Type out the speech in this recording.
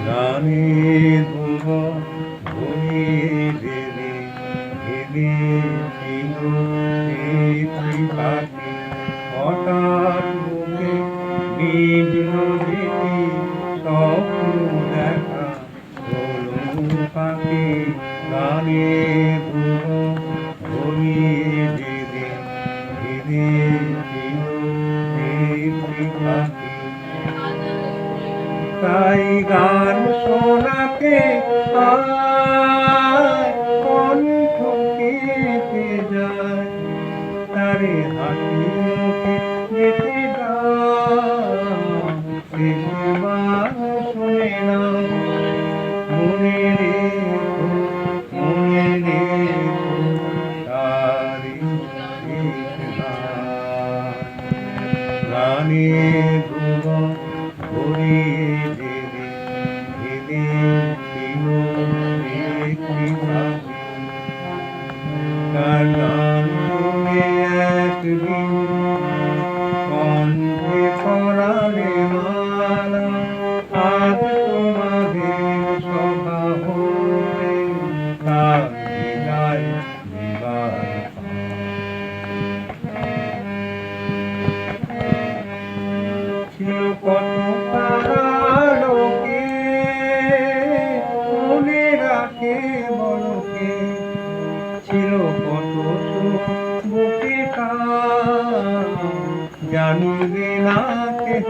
গানের ভুবন ভরিয়ে দেবে ভেবেছিল একটি পাখি হঠাৎ বুকে বিঁধল যেটি স্বপ্ন দেখা হলো পাখি গানের ভুবন ভরিয়ে দেবে ভেবেছিল একটি পাখি। তাই গান শোনাতে কণ্ঠ কেঁপে যায় তারে হাসি মুখে যেতে শেষবার শুনে না মনে রেখো তারি গানের ভুবন ভরিয়ে দেবে ভেবেছিল একটি পাখি। তার গান শুনে একদিন কণ্ঠে পরাণে মালা আজ তোমাদের সভা হলে তার বিদায় দিবার ছিল কত লোকে মনে রাখে বলকে ছিল কত সুখ বুকে জানিবে না কেহ।